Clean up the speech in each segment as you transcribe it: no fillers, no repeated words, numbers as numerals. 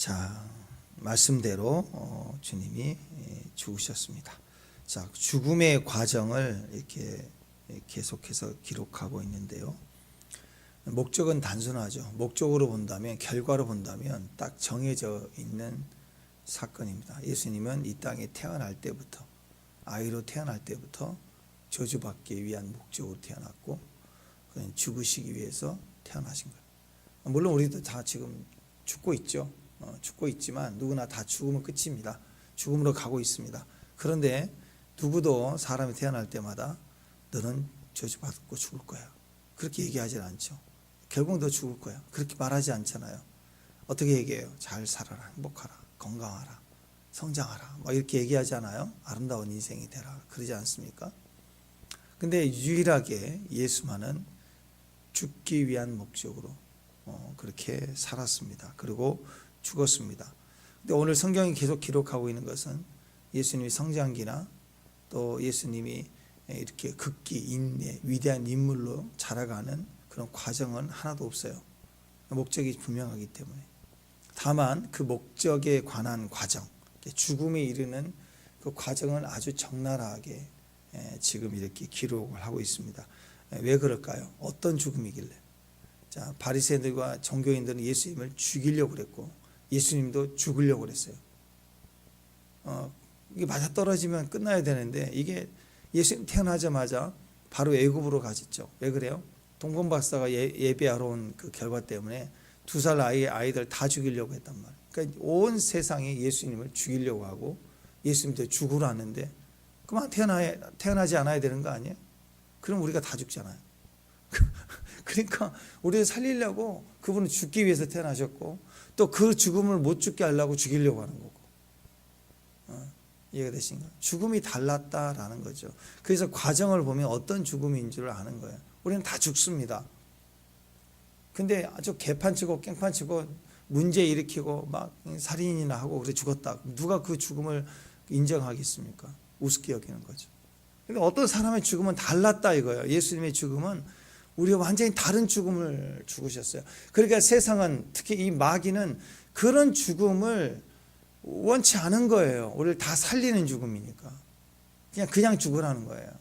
자, 말씀대로 주님이 죽으셨습니다. 자, 죽음의 과정을 이렇게 계속해서 기록하고 있는데요. 목적은 단순하죠. 목적으로 본다면, 결과로 본다면 딱 정해져 있는 사건입니다. 예수님은 이 땅에 태어날 때부터, 아이로 태어날 때부터 저주받기 위한 목적으로 태어났고, 그는 죽으시기 위해서 태어나신 거예요. 물론 우리도 다 지금 죽고 있죠. 죽고 있지만 누구나 다 죽으면 끝입니다. 죽음으로 가고 있습니다. 그런데 누구도 사람이 태어날 때마다 너는 저주받고 죽을 거야, 그렇게 얘기하지 않죠. 결국 너 죽을 거야, 그렇게 말하지 않잖아요. 어떻게 얘기해요? 잘 살아라, 행복하라, 건강하라, 성장하라, 막 이렇게 얘기하잖아요. 아름다운 인생이 되라, 그러지 않습니까? 근데 유일하게 예수만은 죽기 위한 목적으로 그렇게 살았습니다. 그리고 죽었습니다. 근데 오늘 성경이 계속 기록하고 있는 것은 예수님이 성장기나 또 예수님이 이렇게 극기, 인내, 위대한 인물로 자라가는 그런 과정은 하나도 없어요. 목적이 분명하기 때문에. 다만 그 목적에 관한 과정, 죽음에 이르는 그 과정은 아주 적나라하게 지금 이렇게 기록을 하고 있습니다. 왜 그럴까요? 어떤 죽음이길래? 자, 바리새인들과 종교인들은 예수님을 죽이려고 그랬고 예수님도 죽으려고 그랬어요. 이게 맞아 떨어지면 끝나야 되는데 이게 예수님 태어나자마자 바로 애굽으로 가셨죠. 왜 그래요? 동방 박사가 예배하러 온 그 결과 때문에 2살 아이들 다 죽이려고 했단 말이에요. 그러니까 온 세상에 예수님을 죽이려고 하고 예수님도 죽으러 왔는데 그만 태어나지 않아야 되는 거 아니에요? 그럼 우리가 다 죽잖아요. 그러니까 우리를 살리려고 그분은 죽기 위해서 태어나셨고 또 그 죽음을 못 죽게 하려고 죽이려고 하는 거고. 이해가 되신가요? 죽음이 달랐다라는 거죠. 그래서 과정을 보면 어떤 죽음인 줄 아는 거예요. 우리는 다 죽습니다. 근데 아주 개판치고 깽판치고 문제 일으키고 막 살인이나 하고 그래 죽었다. 누가 그 죽음을 인정하겠습니까? 우습게 여기는 거죠. 근데 어떤 사람의 죽음은 달랐다 이거예요. 예수님의 죽음은 우리가 완전히 다른 죽음을 죽으셨어요. 그러니까 세상은, 특히 이 마귀는 그런 죽음을 원치 않은 거예요. 우리를 다 살리는 죽음이니까 그냥 죽으라는 거예요.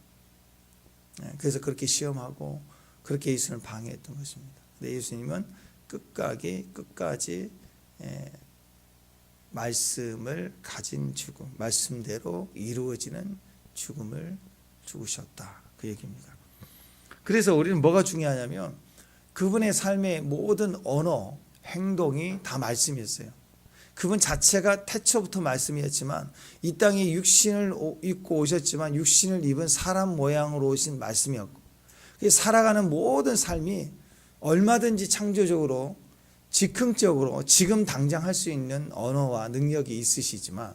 그래서 그렇게 시험하고 그렇게 예수님을 방해했던 것입니다. 근데 예수님은 끝까지 말씀을 가진 죽음, 말씀대로 이루어지는 죽음을 죽으셨다, 그 얘기입니다. 그래서 우리는 뭐가 중요하냐면 그분의 삶의 모든 언어, 행동이 다 말씀이었어요. 그분 자체가 태초부터 말씀이었지만 이 땅에 육신을 입고 오셨지만 육신을 입은 사람 모양으로 오신 말씀이었고, 살아가는 모든 삶이 얼마든지 창조적으로 즉흥적으로 지금 당장 할 수 있는 언어와 능력이 있으시지만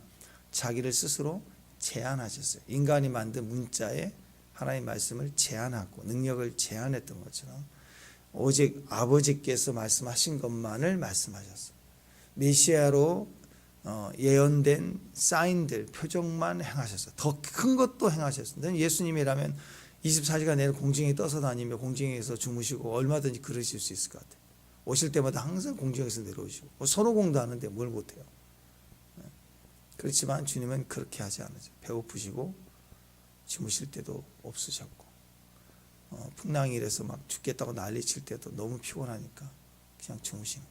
자기를 스스로 제한하셨어요. 인간이 만든 문자에 하나님의 말씀을 제한하고 능력을 제한했던 것처럼 오직 아버지께서 말씀하신 것만을 말씀하셨어요. 메시아로 예언된 사인들, 표적만 행하셨어요. 더 큰 것도 행하셨어요. 예수님이라면 24시간 내내 공중에 떠서 다니며 공중에서 주무시고 얼마든지 그러실 수 있을 것 같아요. 오실 때마다 항상 공중에서 내려오시고 손오공도 하는데 뭘 못해요. 그렇지만 주님은 그렇게 하지 않으죠. 배고프시고 주무실 때도 없으셨고 풍랑이 이래서 막 죽겠다고 난리칠 때도 너무 피곤하니까 그냥 주무시는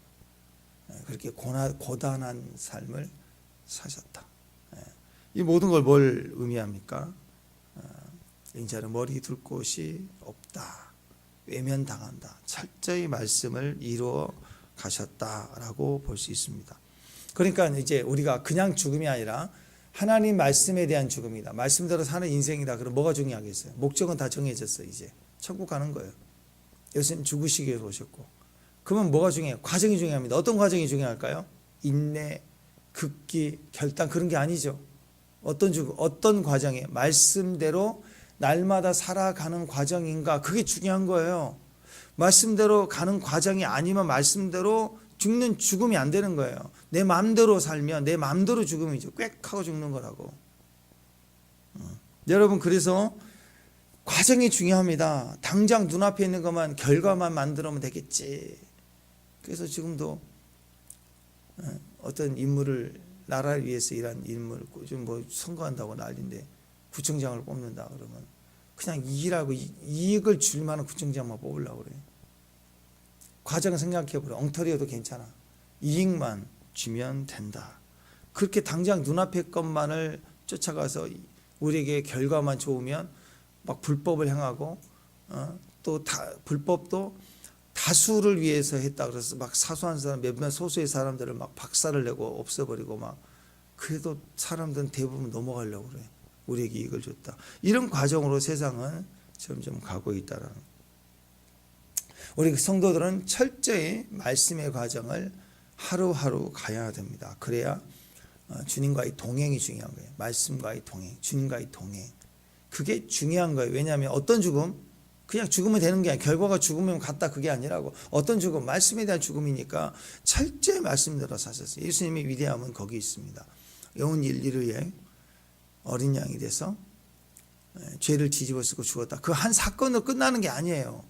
거예요. 그렇게 고단한 삶을 사셨다. 이 모든 걸 뭘 의미합니까? 인자는 머리 둘 곳이 없다, 외면당한다, 철저히 말씀을 이루어 가셨다라고 볼 수 있습니다. 그러니까 이제 우리가 그냥 죽음이 아니라 하나님 말씀에 대한 죽음이다, 말씀대로 사는 인생이다. 그럼 뭐가 중요하겠어요? 목적은 다 정해졌어요. 이제 천국 가는 거예요. 예수님 죽으시기 위해서 오셨고, 그러면 뭐가 중요해요? 과정이 중요합니다. 어떤 과정이 중요할까요? 인내, 극기, 결단, 그런 게 아니죠. 어떤 과정에 말씀대로 날마다 살아가는 과정인가, 그게 중요한 거예요. 말씀대로 가는 과정이 아니면 말씀대로 죽는 죽음이 안 되는 거예요. 내 마음대로 살면 내 마음대로 죽음이죠. 꽥 하고 죽는 거라고. 여러분, 그래서 과정이 중요합니다. 당장 눈앞에 있는 것만, 결과만 만들면 되겠지. 그래서 지금도 어떤 인물을 나라를 위해서 일한 인물 좀 뭐 선거한다고 난리인데 구청장을 뽑는다 그러면 그냥 일하고 이익을 줄 만한 구청장만 뽑으려고 그래. 과정 생각해보래. 엉터리여도 괜찮아. 이익만 주면 된다. 그렇게 당장 눈앞의 것만을 쫓아가서 우리에게 결과만 좋으면 막 불법을 행하고 또 불법도 다수를 위해서 했다 그래서 막 사소한 사람 몇몇 소수의 사람들을 막 박살을 내고 없애버리고 막 그래도 사람들은 대부분 넘어가려고 그래. 우리에게 이익을 줬다. 이런 과정으로 세상은 점점 가고 있다라는. 우리 성도들은 철저히 말씀의 과정을 하루하루 가야 됩니다. 그래야 주님과의 동행이 중요한 거예요. 말씀과의 동행, 주님과의 동행. 그게 중요한 거예요. 왜냐하면 어떤 죽음? 그냥 죽으면 되는 게 아니라 결과가 죽으면 같다 그게 아니라고. 어떤 죽음? 말씀에 대한 죽음이니까 철저히 말씀대로 사셨어요. 예수님의 위대함은 거기 있습니다. 영혼 인류의 어린 양이 돼서 죄를 뒤집어 쓰고 죽었다. 그 한 사건으로 끝나는 게 아니에요.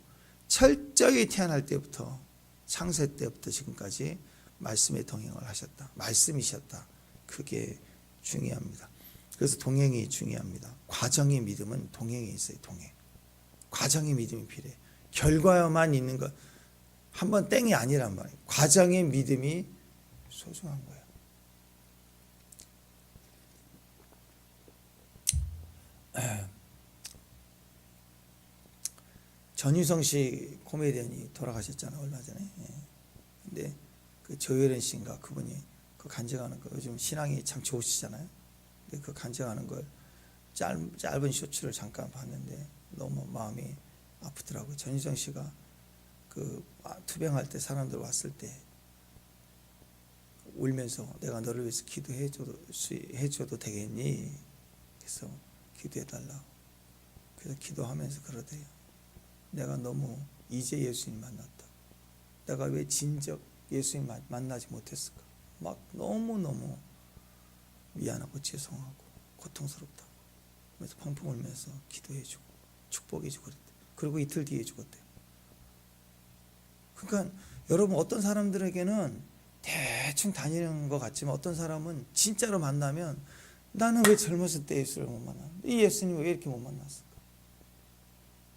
철저히 태어날 때부터 창세 때부터 지금까지 말씀의 동행을 하셨다. 말씀이셨다. 그게 중요합니다. 그래서 동행이 중요합니다. 과정의 믿음은 동행에 있어요. 동행. 과정의 믿음이 필요해. 결과만 있는 것 한번 땡이 아니란 말이에요. 과정의 믿음이 소중한 거예요. 전유성 씨 코미디언이 돌아가셨잖아요. 얼마 전에. 근데 그 조혜련 씨인가 그분이 그 간증하는 거 요즘 신앙이 참 좋으시잖아요. 근데 그 간증하는 걸 짧은 쇼츠를 잠깐 봤는데 너무 마음이 아프더라고요. 전유성 씨가 그 투병할 때 사람들 왔을 때 울면서 내가 너를 위해서 기도해줘도 되겠니? 그래서 기도해달라고. 그래서 기도하면서 그러대요. 내가 너무 이제 예수님 만났다. 내가 왜 진작 예수님 만나지 못했을까? 막 너무너무 미안하고 죄송하고 고통스럽다. 그래서 펑펑 울면서 기도해주고 축복해주고 그랬대. 그리고 이틀 뒤에 죽었대요. 그러니까 여러분 어떤 사람들에게는 대충 다니는 것 같지만 어떤 사람은 진짜로 만나면 나는 왜 젊었을 때 예수를 못 만났는데 이 예수님을 왜 이렇게 못 만났을까?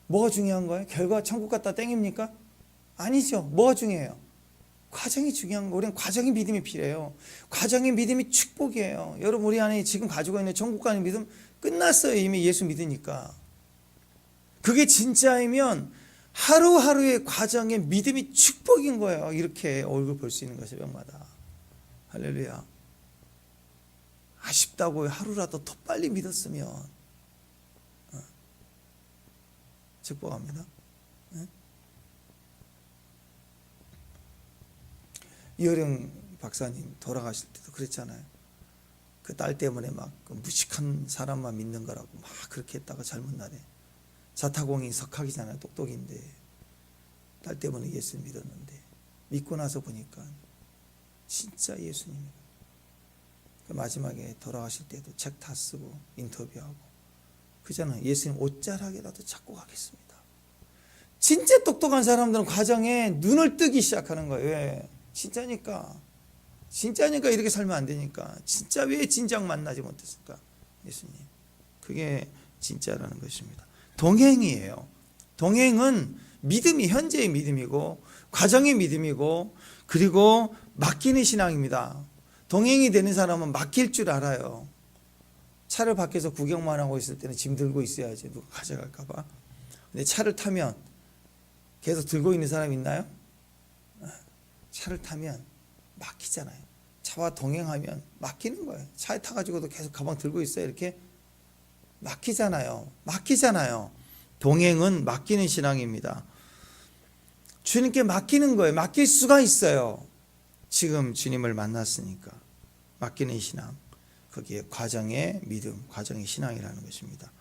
뭐가 중요한 거예요? 결과 천국 갔다 땡입니까? 아니죠. 뭐가 중요해요? 과정이 중요한 거예요. 우리는 과정의 믿음이 필요해요. 과정의 믿음이 축복이에요. 여러분 우리 안에 지금 가지고 있는 천국 가는 믿음 끝났어요. 이미 예수 믿으니까. 그게 진짜이면 하루하루의 과정의 믿음이 축복인 거예요. 이렇게 얼굴 볼 수 있는 것이 새벽마다. 할렐루야. 아쉽다고 하루라도 더 빨리 믿었으면 축복합니다. 이어령 박사님 돌아가실 때도 그랬잖아요. 그 딸 때문에 막 무식한 사람만 믿는 거라고 막 그렇게 했다가 잘못 날에 자타공인 석학이잖아요. 똑똑인데 딸 때문에 예수 믿었는데 믿고 나서 보니까 진짜 예수님이에요. 그 마지막에 돌아가실 때도 책 다 쓰고 인터뷰하고 그잖아요. 예수님 옷자락이라도 찾고 가겠습니다. 진짜 똑똑한 사람들은 과정에 눈을 뜨기 시작하는 거예요. 왜? 진짜니까 이렇게 살면 안 되니까. 진짜 왜 진작 만나지 못했을까? 예수님. 그게 진짜라는 것입니다. 동행이에요. 동행은 믿음이 현재의 믿음이고 과정의 믿음이고 그리고 맡기는 신앙입니다. 동행이 되는 사람은 맡길 줄 알아요. 차를 밖에서 구경만 하고 있을 때는 짐 들고 있어야지 누가 가져갈까 봐. 근데 차를 타면 계속 들고 있는 사람 있나요? 차를 타면 맡기잖아요. 차와 동행하면 맡기는 거예요. 차에 타가지고도 계속 가방 들고 있어요. 이렇게 맡기잖아요. 동행은 맡기는 신앙입니다. 주님께 맡기는 거예요. 맡길 수가 있어요. 지금 주님을 만났으니까. 맡기는 신앙. 거기에 과정의 믿음, 과정의 신앙이라는 것입니다.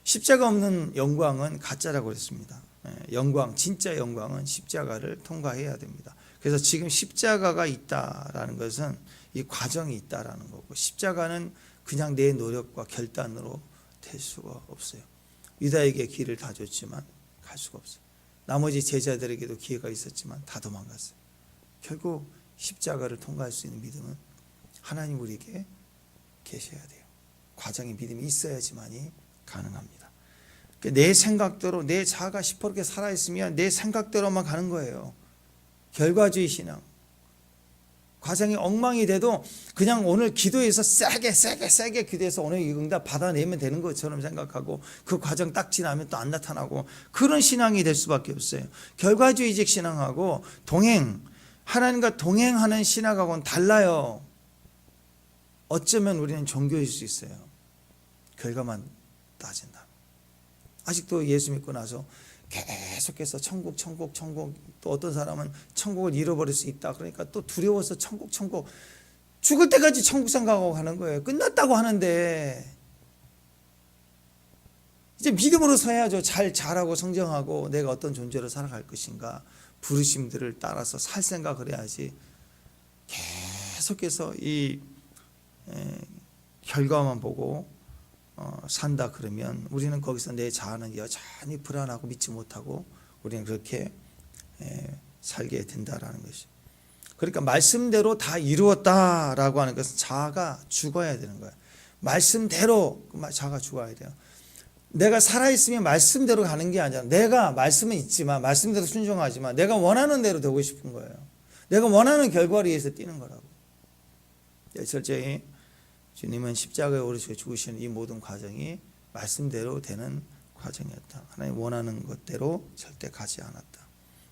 십자가 없는 영광은 가짜라고 그랬습니다. 영광, 진짜 영광은 십자가를 통과해야 됩니다. 그래서 지금 십자가가 있다라는 것은 이 과정이 있다라는 거고 십자가는 그냥 내 노력과 결단으로 될 수가 없어요. 유다에게 길을 다 줬지만 갈 수가 없어요. 나머지 제자들에게도 기회가 있었지만 다 도망갔어요. 결국 십자가를 통과할 수 있는 믿음은 하나님 우리에게 계셔야 돼요. 과정의 믿음이 있어야지만이 가능합니다. 내 생각대로 내 자아가 시퍼렇게 살아있으면 내 생각대로만 가는 거예요. 결과주의 신앙. 과정이 엉망이 돼도 그냥 오늘 기도해서 세게 기도해서 오늘 이 응답 받아내면 되는 것처럼 생각하고 그 과정 딱 지나면 또 안 나타나고 그런 신앙이 될 수밖에 없어요. 결과주의적 신앙하고 하나님과 동행하는 신앙하고는 달라요. 어쩌면 우리는 종교일 수 있어요. 결과만 따진다. 아직도 예수 믿고 나서 계속해서 천국 또 어떤 사람은 천국을 잃어버릴 수 있다. 그러니까 또 두려워서 천국 죽을 때까지 천국 생각하고 가는 거예요. 끝났다고 하는데 이제 믿음으로 서야죠. 잘하고 성장하고 내가 어떤 존재로 살아갈 것인가 부르심들을 따라서 살 생각을 해야지 계속해서 이 결과만 보고 산다 그러면 우리는 거기서 내 자아는 여전히 불안하고 믿지 못하고 우리는 그렇게 살게 된다라는 것이. 그러니까 말씀대로 다 이루었다라고 하는 것은 자아가 죽어야 되는 거예요. 말씀대로 자아가 죽어야 돼요. 내가 살아있으면 말씀대로 가는 게 아니라 내가 말씀은 있지만 말씀대로 순종하지만 내가 원하는 대로 되고 싶은 거예요. 내가 원하는 결과를 위해서 뛰는 거라고. 철저히 주님은 십자가에 오르시고 죽으시는 이 모든 과정이 말씀대로 되는 과정이었다. 하나님 원하는 것대로 절대 가지 않았다.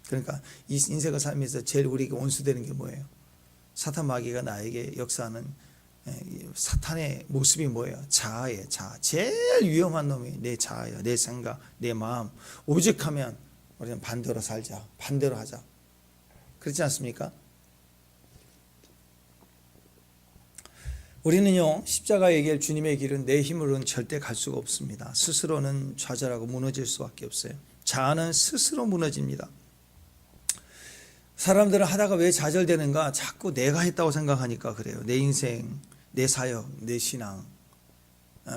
그러니까 이 인생을 살면서 제일 우리에게 원수되는 게 뭐예요? 사탄 마귀가 나에게 역사하는 사탄의 모습이 뭐예요? 자아예요. 자아. 제일 위험한 놈이 내 자아예요. 내 생각, 내 마음. 오직하면 우리는 반대로 살자. 반대로 하자. 그렇지 않습니까? 우리는요, 십자가의 길, 주님의 길은 내 힘으로는 절대 갈 수가 없습니다. 스스로는 좌절하고 무너질 수밖에 없어요. 자아는 스스로 무너집니다. 사람들은 하다가 왜 좌절되는가? 자꾸 내가 했다고 생각하니까 그래요. 내 인생, 내 사역, 내 신앙.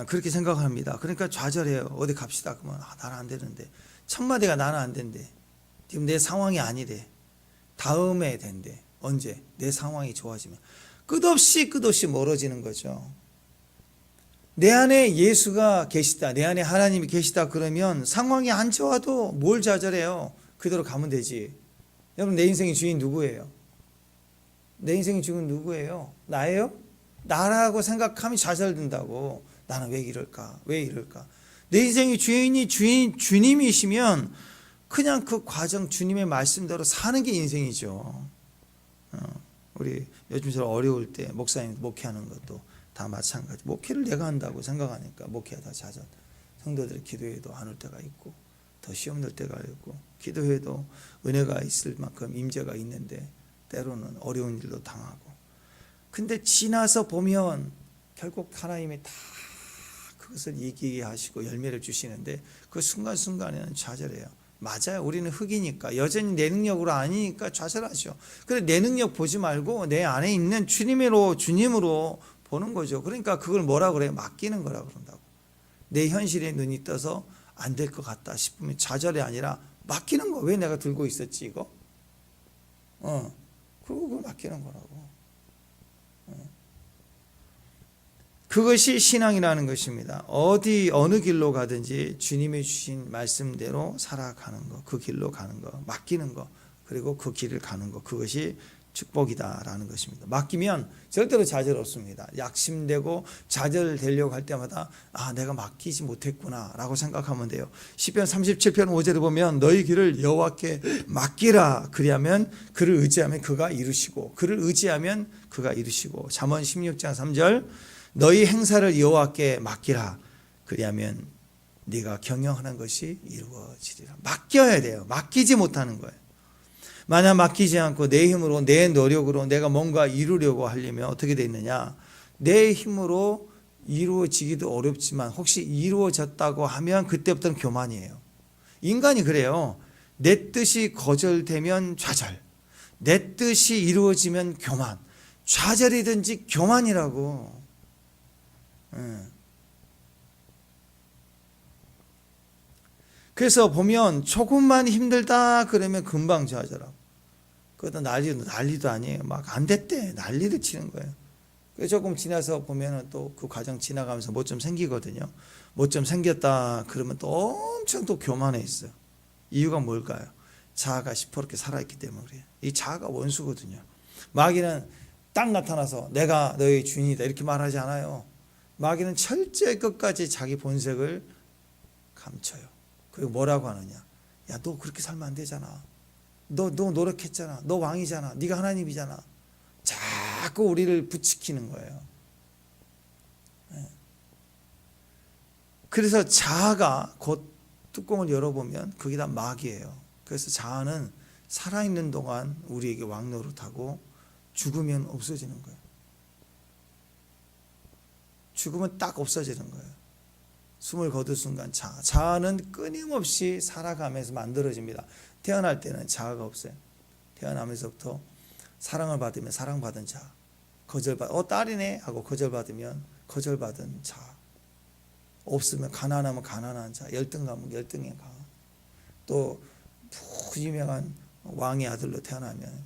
그렇게 생각합니다. 그러니까 좌절해요. 어디 갑시다. 그러면 나는 안 되는데. 첫마디가 나는 안 된대. 지금 내 상황이 아니래. 다음에 된대. 언제? 내 상황이 좋아지면. 끝없이 멀어지는 거죠. 내 안에 예수가 계시다. 내 안에 하나님이 계시다. 그러면 상황이 안 좋아도 뭘 좌절해요? 그대로 가면 되지. 여러분 내 인생의 주인 누구예요? 내 인생의 주인 누구예요? 나예요? 나라고 생각하면 좌절된다고. 나는 왜 이럴까? 왜 이럴까? 내 인생의 주님이시면 그냥 그 과정 주님의 말씀대로 사는 게 인생이죠. 우리 요즘처럼 어려울 때 목사님 목회하는 것도 다 마찬가지. 목회를 내가 한다고 생각하니까 목회하다 좌절. 성도들이 기도해도 안 올 때가 있고 더 시험 될 때가 있고 기도해도 은혜가 있을 만큼 임재가 있는데 때로는 어려운 일도 당하고. 근데 지나서 보면 결국 하나님이 다 그것을 이기게 하시고 열매를 주시는데 그 순간순간에는 좌절해요. 맞아요. 우리는 흙이니까 여전히 내 능력으로 아니니까 좌절하죠. 그래 내 능력 보지 말고 내 안에 있는 주님으로 보는 거죠. 그러니까 그걸 뭐라 그래요? 맡기는 거라 그런다고. 내 현실에 눈이 떠서 안 될 것 같다 싶으면 좌절이 아니라 맡기는 거. 왜 내가 들고 있었지 이거? 그거 맡기는 거라고. 그것이 신앙이라는 것입니다. 어느 길로 가든지 주님이 주신 말씀대로 살아가는 것, 그 길로 가는 것, 맡기는 것, 그리고 그 길을 가는 것, 그것이 축복이다라는 것입니다. 맡기면 절대로 좌절 없습니다. 약심되고 좌절되려고 할 때마다 내가 맡기지 못했구나라고 생각하면 돼요. 시편 37편 5절에 보면 너희 길을 여호와께 맡기라. 그리하면 그를 의지하면 그가 이루시고 그를 의지하면 그가 이루시고. 잠언 16장 3절 너희 행사를 여호와께 맡기라. 그리하면 네가 경영하는 것이 이루어지리라. 맡겨야 돼요. 맡기지 못하는 거예요. 만약 맡기지 않고 내 힘으로 내 노력으로 내가 뭔가 이루려고 하려면 어떻게 돼 있느냐? 내 힘으로 이루어지기도 어렵지만 혹시 이루어졌다고 하면 그때부터는 교만이에요. 인간이 그래요. 내 뜻이 거절되면 좌절, 내 뜻이 이루어지면 교만. 좌절이든지 교만이라고. 그래서 보면 조금만 힘들다 그러면 금방 좌절하고 그것도 난리도 아니에요. 막 안 됐대. 난리를 치는 거예요. 그래서 조금 지나서 보면은 또 그 과정 지나가면서 뭐 좀 생기거든요. 뭐 좀 생겼다 그러면 또 엄청 또 교만해 있어요. 이유가 뭘까요? 자아가 시퍼렇게 살아있기 때문에 그래요. 이 자아가 원수거든요. 마귀는 딱 나타나서 내가 너의 주인이다 이렇게 말하지 않아요. 마귀는 철저히 끝까지 자기 본색을 감춰요. 그리고 뭐라고 하느냐? 야, 너 그렇게 살면 안 되잖아. 너 노력했잖아. 너 왕이잖아. 네가 하나님이잖아. 자꾸 우리를 부추기는 거예요. 그래서 자아가 곧 뚜껑을 열어보면 그게 다 마귀예요. 그래서 자아는 살아있는 동안 우리에게 왕노릇하고 죽으면 없어지는 거예요. 죽으면 딱 없어지는 거예요. 숨을 거둘 순간 자아는 끊임없이 살아가면서 만들어집니다. 태어날 때는 자아가 없어요. 태어나면서부터 사랑을 받으면 사랑받은 자아, 딸이네 하고 거절받으면 거절받은 자아, 없으면 가난하면 가난한 자, 열등하면 열등의 강, 또 유명한 왕의 아들로 태어나면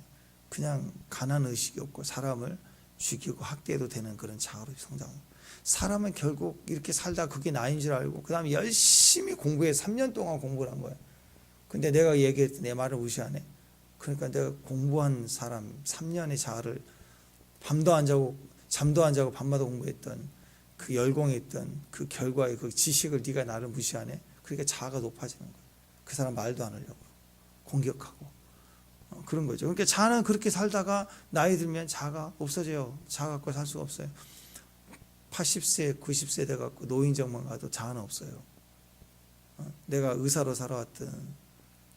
그냥 가난 의식이 없고 사람을 죽이고 학대해도 되는 그런 자아로 성장합니다. 사람은 결국 이렇게 살다 그게 나인 줄 알고 그 다음에 열심히 공부해 3년 동안 공부를 한 거예요. 근데 내가 얘기했더니 내 말을 무시하네. 그러니까 내가 공부한 사람 3년의 자아를 밤도 안 자고 잠도 안 자고 밤마다 공부했던 그 열공에 있던 그 결과의 그 지식을 네가 나를 무시하네. 그러니까 자아가 높아지는 거예요. 그 사람 말도 안 하려고 공격하고 그런 거죠. 그러니까 자아는 그렇게 살다가 나이 들면 자아가 없어져요. 자아 갖고 살 수가 없어요. 80세, 90세 돼갖고 노인정만 가도 자아는 없어요. 내가 의사로 살아왔든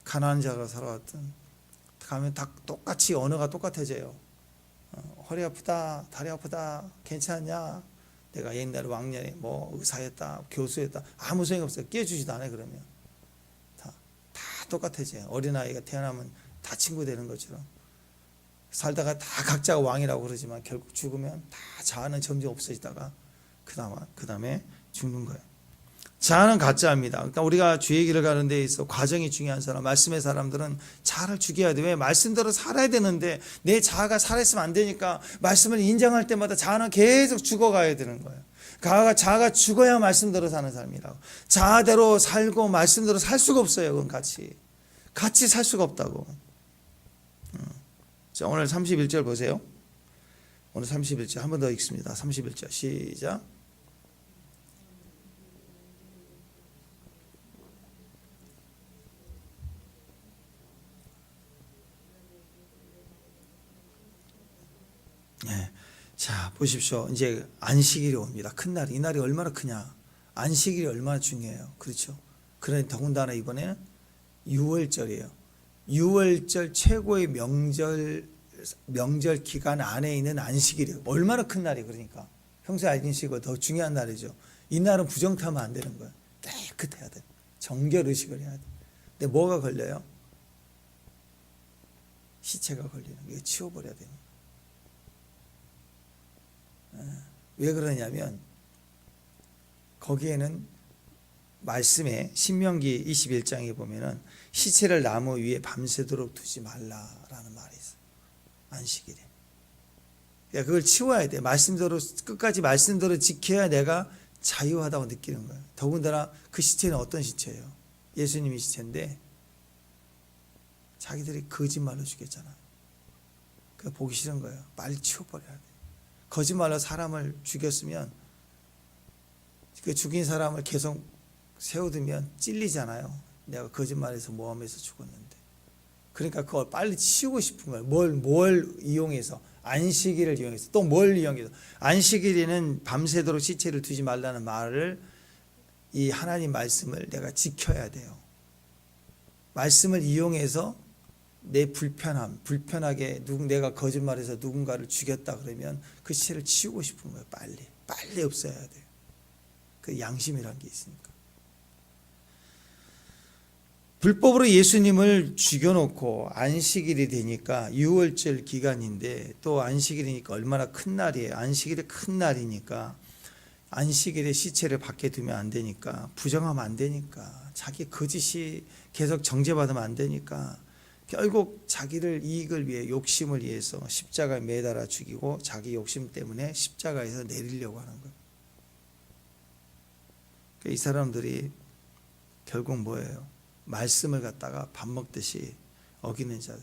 가난한 자로 살아왔든 가면 다 똑같이 언어가 똑같아져요. 허리 아프다, 다리 아프다, 괜찮냐? 내가 옛날에 왕년에 뭐 의사였다, 교수였다, 아무 소용 없어요. 깨주지도 않아요. 그러면 다 똑같아져요. 어린아이가 태어나면 다 친구 되는 것처럼 살다가 다 각자가 왕이라고 그러지만 결국 죽으면 다 자아는 점점 없어지다가 그 다음에 죽는 거예요. 자아는 가짜입니다. 그러니까 우리가 주의 길을 가는 데 있어 과정이 중요한 사람, 말씀의 사람들은 자아를 죽여야 돼. 왜? 말씀대로 살아야 되는데 내 자아가 살아있으면 안 되니까 말씀을 인정할 때마다 자아는 계속 죽어가야 되는 거예요. 자아가 죽어야 말씀대로 사는 사람이라고. 자아대로 살고 말씀대로 살 수가 없어요. 그건 같이 살 수가 없다고. 자, 오늘 31절 보세요. 오늘 31절 한 번 더 읽습니다. 31절 시작. 네. 자, 보십시오. 이제 안식일이 옵니다. 큰 날. 이 날이 얼마나 크냐. 안식일이 얼마나 중요해요. 그렇죠. 그러니 더군다나 이번에는 6월절이에요. 6월절 최고의 명절 기간 안에 있는 안식일이에요. 얼마나 큰 날이 그러니까. 평소에 안식일보다 더 중요한 날이죠. 이 날은 부정타면 안 되는 거예요. 깨끗해야 돼. 정결의식을 해야 돼. 근데 뭐가 걸려요? 시체가 걸리는 거예요. 이거 치워버려야 돼요. 왜 그러냐면 거기에는 말씀에 신명기 21장에 보면은 시체를 나무 위에 밤새도록 두지 말라라는 말이 있어요. 안식일에. 그러니까 그걸 치워야 돼. 말씀대로 끝까지 말씀대로 지켜야 내가 자유하다고 느끼는 거예요. 더군다나 그 시체는 어떤 시체예요? 예수님이 시체인데 자기들이 거짓말로 죽였잖아요. 그거 보기 싫은 거예요. 빨리 치워버려야 돼. 거짓말로 사람을 죽였으면 그 죽인 사람을 계속 세워두면 찔리잖아요. 내가 거짓말해서 모함해서 죽었는데. 그러니까 그걸 빨리 치우고 싶은 거예요. 뭘 이용해서? 안식일을 이용해서. 또 뭘 이용해서? 안식일에는 밤새도록 시체를 두지 말라는 말을 이 하나님 말씀을 내가 지켜야 돼요. 말씀을 이용해서 내 불편하게 내가 거짓말해서 누군가를 죽였다 그러면 그 시체를 치우고 싶은 거예요. 빨리 없애야 돼요. 그 양심이라는 게 있으니까. 불법으로 예수님을 죽여놓고 안식일이 되니까 6월절 기간인데 또 안식일이니까 얼마나 큰 날이에요. 안식일이 큰 날이니까 안식일에 시체를 밖에 두면 안 되니까 부정하면 안 되니까 자기 거짓이 계속 정죄받으면 안 되니까 결국 자기를 이익을 위해 욕심을 위해서 십자가에 매달아 죽이고 자기 욕심 때문에 십자가에서 내리려고 하는 거예요. 이 사람들이 결국 뭐예요? 말씀을 갖다가 밥 먹듯이 어기는 자들.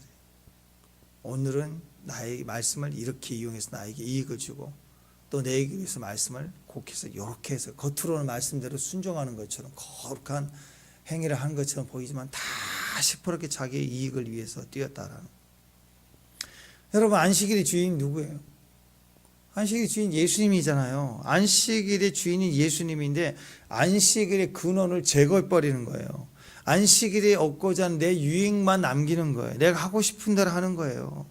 오늘은 나의 말씀을 이렇게 이용해서 나에게 이익을 주고 또 내게 위해서 말씀을 곡해서 이렇게 해서 겉으로는 말씀대로 순종하는 것처럼 거룩한 행위를 하는 것처럼 보이지만 다 시퍼렇게 자기의 이익을 위해서 뛰었다라는. 여러분, 안식일의 주인 누구예요? 안식일의 주인 예수님이잖아요. 안식일의 주인이 예수님인데 안식일의 근원을 제거해버리는 거예요. 안식일에 얻고자 하는 내 유익만 남기는 거예요. 내가 하고 싶은 대로 하는 거예요.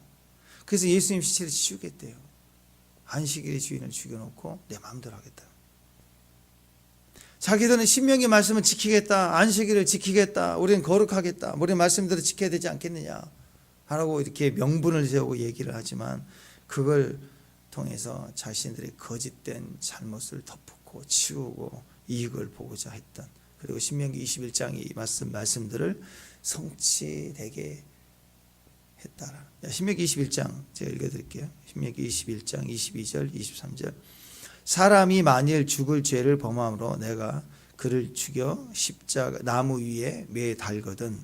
그래서 예수님 시체를 치우겠대요. 안식일의 주인을 죽여놓고 내 마음대로 하겠다. 자기들은 신명기 말씀을 지키겠다. 안식일을 지키겠다. 우리는 거룩하겠다. 우리는 말씀대로 지켜야 되지 않겠느냐 하라고 이렇게 명분을 세우고 얘기를 하지만 그걸 통해서 자신들의 거짓된 잘못을 덮고 치우고 이익을 보고자 했던, 그리고 신명기 21장 이 말씀들을 성취되게 했다라. 신명기 21장 제가 읽어드릴게요. 신명기 21장 22절 23절. 사람이 만일 죽을 죄를 범함으로 내가 그를 죽여 십자가 나무 위에 매달거든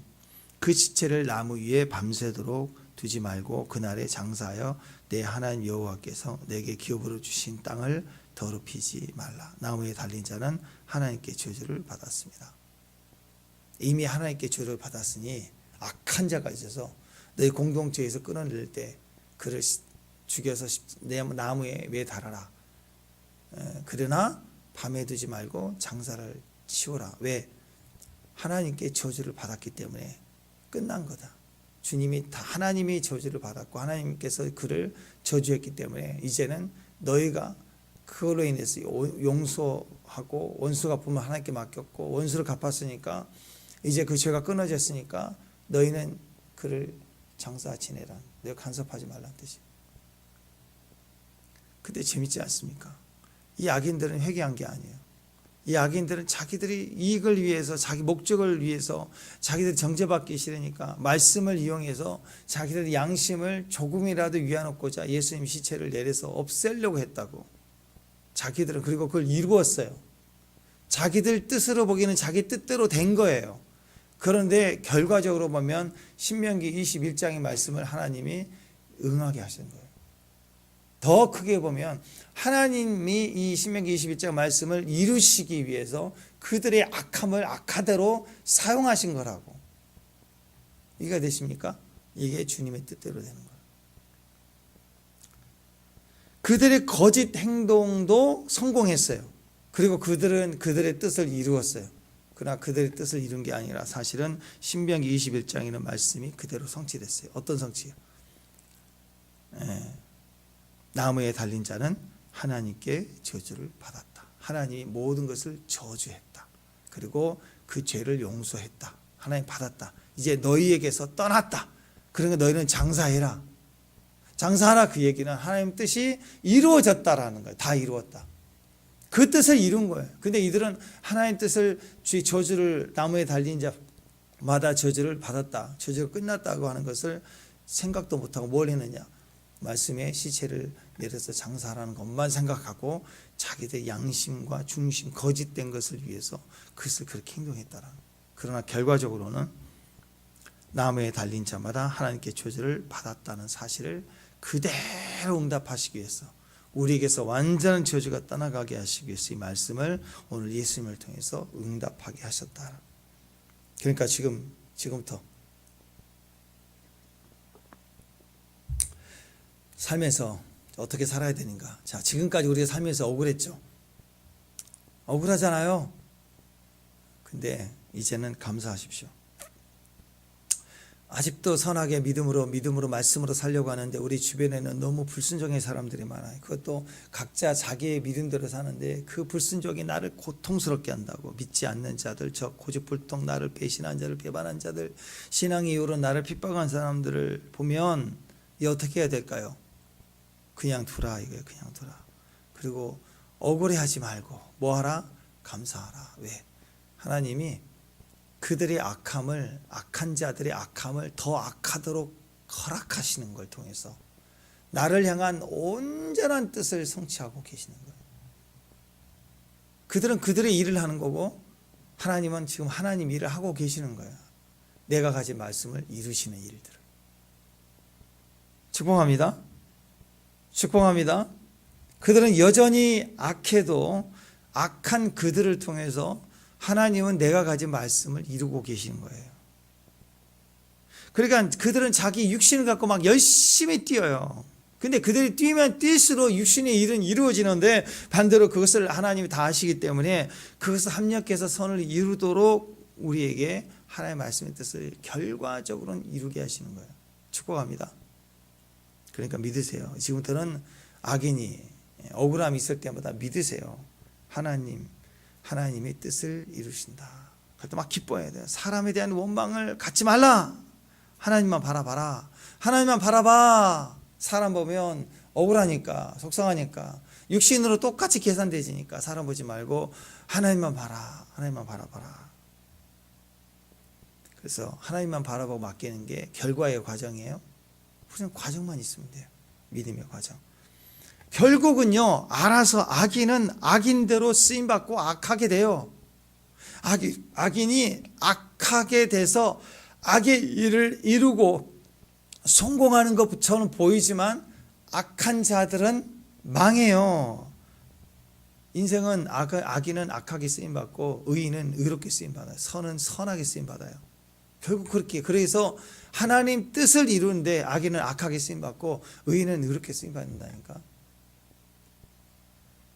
그 시체를 나무 위에 밤새도록 두지 말고 그날에 장사하여 내 하나님 여호와께서 내게 기업으로 주신 땅을 더럽히지 말라. 나무에 달린 자는 하나님께 저주를 받았습니다. 이미 하나님께 저주를 받았으니 악한 자가 있어서 너희 공동체에서 끊어낼 때 그를 죽여서 나무에 매달아라. 그러나 밤에 두지 말고 장사를 치워라. 왜? 하나님께 저주를 받았기 때문에 끝난 거다. 주님이 다 하나님이 저주를 받았고 하나님께서 그를 저주했기 때문에 이제는 너희가 그걸로 인해서 용서하고 원수 갚으면 하나님께 맡겼고 원수를 갚았으니까 이제 그 죄가 끊어졌으니까 너희는 그를 장사 지내라. 내가 간섭하지 말라는 뜻이에요. 근데 재밌지 않습니까? 이 악인들은 회개한 게 아니에요. 이 악인들은 자기들이 이익을 위해서 자기 목적을 위해서 자기들이 정죄받기 싫으니까 말씀을 이용해서 자기들의 양심을 조금이라도 위안놓고자 예수님 시체를 내려서 없애려고 했다고. 자기들은 그리고 그걸 이루었어요. 자기들 뜻으로 보기에는 자기 뜻대로 된 거예요. 그런데 결과적으로 보면 신명기 21장의 말씀을 하나님이 응하게 하신 거예요. 더 크게 보면 하나님이 이 신명기 21장 말씀을 이루시기 위해서 그들의 악함을 악하대로 사용하신 거라고. 이해가 되십니까? 이게 주님의 뜻대로 되는 거예요. 그들의 거짓 행동도 성공했어요. 그리고 그들은 그들의 뜻을 이루었어요. 그러나 그들의 뜻을 이룬 게 아니라 사실은 신명기 21장에는 말씀이 그대로 성취됐어요. 어떤 성취요? 나무에 달린 자는 하나님께 저주를 받았다. 하나님이 모든 것을 저주했다. 그리고 그 죄를 용서했다. 하나님 받았다. 이제 너희에게서 떠났다. 그러니까 너희는 장사해라. 장사하라 그 얘기는 하나님 뜻이 이루어졌다라는 거예요. 다 이루었다. 그 뜻을 이룬 거예요. 근데 이들은 하나님 뜻을 저주를 나무에 달린 자마다 저주를 받았다. 저주가 끝났다고 하는 것을 생각도 못하고 뭘 했느냐. 말씀에 시체를 내려서 장사하라는 것만 생각하고 자기들의 양심과 중심, 거짓된 것을 위해서 그것을 그렇게 행동했다라는 거예요. 그러나 결과적으로는 나무에 달린 자마다 하나님께 저주를 받았다는 사실을 그대로 응답하시기 위해서 우리에게서 완전한 저주가 떠나가게 하시기 위해서 이 말씀을 오늘 예수님을 통해서 응답하게 하셨다. 그러니까 지금부터 삶에서 어떻게 살아야 되는가. 자, 지금까지 우리가 살면서 억울했죠. 억울하잖아요. 근데 이제는 감사하십시오. 아직도 선하게 믿음으로 말씀으로 살려고 하는데 우리 주변에는 너무 불순종의 사람들이 많아요. 그것도 각자 자기의 믿음대로 사는데 그 불순종이 나를 고통스럽게 한다고. 믿지 않는 자들, 저 고집불통 나를 배신한 자들, 배반한 자들, 신앙 이후로 나를 핍박한 사람들을 보면 이 어떻게 해야 될까요? 그냥 두라 이거예요. 그냥 두라. 그리고 억울해하지 말고 뭐 하라? 감사하라. 왜? 하나님이 그들의 악한 자들의 악함을 더 악하도록 허락하시는 걸 통해서 나를 향한 온전한 뜻을 성취하고 계시는 거예요. 그들은 그들의 일을 하는 거고 하나님은 지금 하나님 일을 하고 계시는 거예요. 내가 가진 말씀을 이루시는 일들을. 축복합니다. 축복합니다. 그들은 여전히 악해도 악한 그들을 통해서 하나님은 내가 가진 말씀을 이루고 계시는 거예요. 그러니까 그들은 자기 육신을 갖고 막 열심히 뛰어요. 근데 그들이 뛰면 뛸수록 육신의 일은 이루어지는데 반대로 그것을 하나님이 다 하시기 때문에 그것을 합력해서 선을 이루도록 우리에게 하나님의 말씀의 뜻을 결과적으로는 이루게 하시는 거예요. 축복합니다. 그러니까 믿으세요. 지금부터는 악인이 억울함이 있을 때마다 믿으세요. 하나님의 뜻을 이루신다. 그때 막 기뻐해야 돼요. 사람에 대한 원망을 갖지 말라. 하나님만 바라봐라. 하나님만 바라봐. 사람 보면 억울하니까, 속상하니까, 육신으로 똑같이 계산되지니까 사람 보지 말고 하나님만 봐라. 하나님만 바라봐라. 그래서 하나님만 바라보고 맡기는 게 결과의 과정이에요. 그냥 과정만 있으면 돼요. 믿음의 과정. 결국은요, 알아서 악인은 악인대로 쓰임받고 악하게 돼요. 악인이 악하게 돼서 악의 일을 이루고 성공하는 것처럼 보이지만 악한 자들은 망해요. 인생은 악인은 악하게 쓰임받고 의인은 의롭게 쓰임받아요. 선은 선하게 쓰임받아요. 결국 그렇게. 그래서 하나님 뜻을 이루는데 악인은 악하게 쓰임받고 의인은 의롭게 쓰임받는다니까.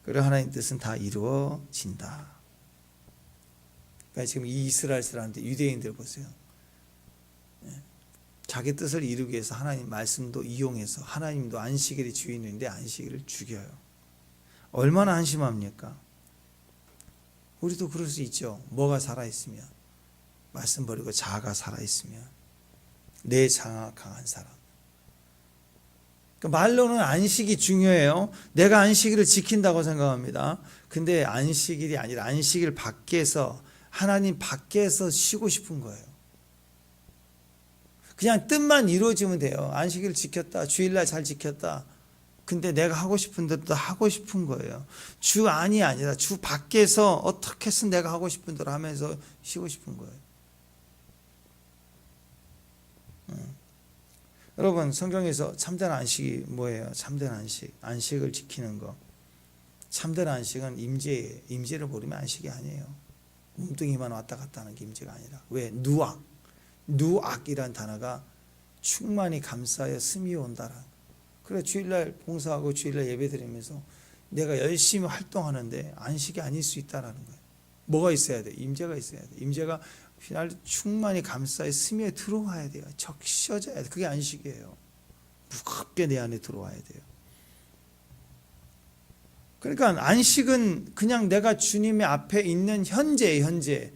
그리고 하나님 뜻은 다 이루어진다. 그러니까 지금 이 이스라엘 사람들, 유대인들 보세요. 자기 뜻을 이루기 위해서 하나님 말씀도 이용해서 하나님도 안식일이 주인인데 안식일을 죽여요. 얼마나 한심합니까? 우리도 그럴 수 있죠. 뭐가 살아있으면, 말씀 버리고 자아가 살아있으면, 내 자아가 강한 사람. 그러니까 말로는 안식이 중요해요. 내가 안식일을 지킨다고 생각합니다. 근데 안식일이 아니라 안식일 밖에서, 하나님 밖에서 쉬고 싶은 거예요. 그냥 뜻만 이루어지면 돼요. 안식일을 지켰다. 주일날 잘 지켰다. 근데 내가 하고 싶은 대로 하고 싶은 거예요. 주 안이 아니라 주 밖에서 어떻게 해서 내가 하고 싶은 대로 하면서 쉬고 싶은 거예요. 여러분, 성경에서 참된 안식이 뭐예요? 참된 안식. 안식을 지키는 거. 참된 안식은 임재예요. 임재를 모르면 안식이 아니에요. 몸뚱이만 왔다 갔다 하는 게 임재가 아니라. 왜? 누악이란 단어가 충만히 감싸여 스미어 온다라. 그래, 주일날 봉사하고 주일날 예배드리면서 내가 열심히 활동하는데 안식이 아닐 수 있다라는 거예요. 뭐가 있어야 돼? 임재가 있어야 돼. 임재가 충만히 감싸여 스미어 들어와야 돼요. 적셔져야 돼. 그게 안식이에요. 무겁게 내 안에 들어와야 돼요. 그러니까 안식은 그냥 내가 주님의 앞에 있는 현재